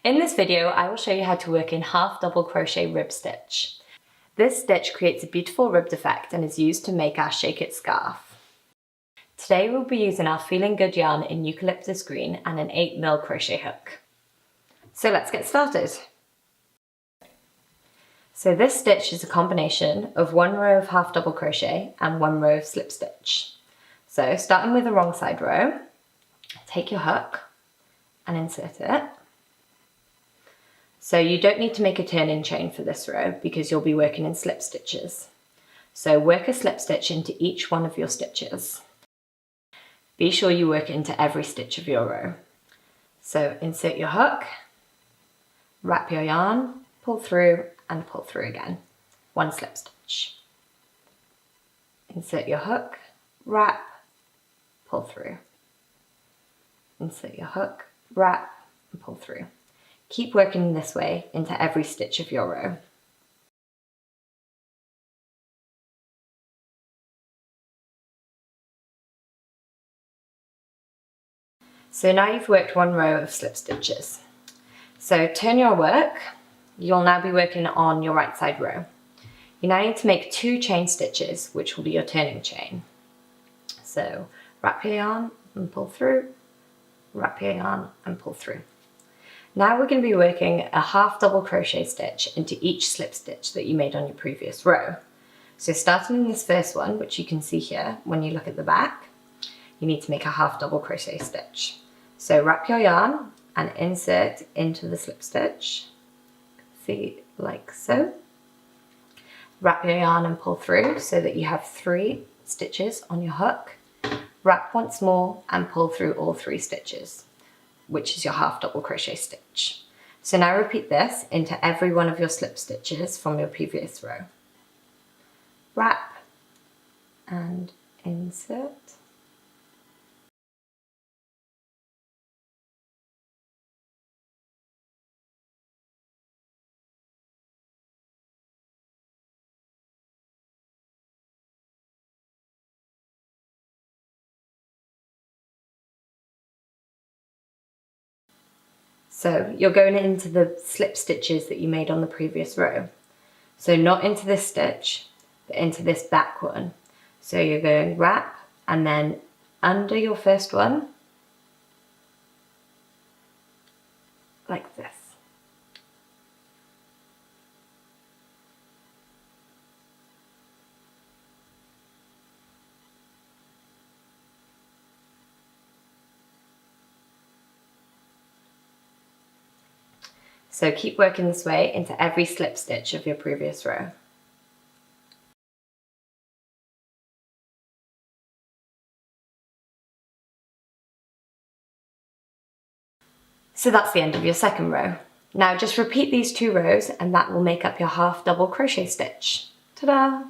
In this video, I will show you how to work in half double crochet rib stitch. This stitch creates a beautiful ribbed effect and is used to make our Shake It scarf. Today we'll be using our Feeling Good yarn in Eucalyptus Green and an 8mm crochet hook. So let's get started. So this stitch is a combination of one row of half double crochet and one row of slip stitch. So starting with the wrong side row, take your hook and insert it. So you don't need to make a turn-in chain for this row because you'll be working in slip stitches. So work a slip stitch into each one of your stitches. Be sure you work into every stitch of your row. So insert your hook, wrap your yarn, pull through and pull through again. One slip stitch. Insert your hook, wrap, pull through. Insert your hook, wrap and pull through. Keep working this way into every stitch of your row. So now you've worked one row of slip stitches. So turn your work, you'll now be working on your right side row. You now need to make 2 chain stitches, which will be your turning chain. So wrap your yarn and pull through, wrap your yarn and pull through. Now we're going to be working a half double crochet stitch into each slip stitch that you made on your previous row. So starting in this first one, which you can see here when you look at the back, you need to make a half double crochet stitch. So wrap your yarn and insert into the slip stitch, see, like so. Wrap your yarn and pull through so that you have 3 stitches on your hook. Wrap once more and pull through all 3 stitches, which is your half double crochet stitch. So now repeat this into every one of your slip stitches from your previous row. Wrap and insert. So you're going into the slip stitches that you made on the previous row. So not into this stitch, but into this back one. So you're going wrap and then under your first one, like this. So keep working this way into every slip stitch of your previous row. So that's the end of your second row. Now just repeat these 2 rows and that will make up your half double crochet stitch. Ta-da!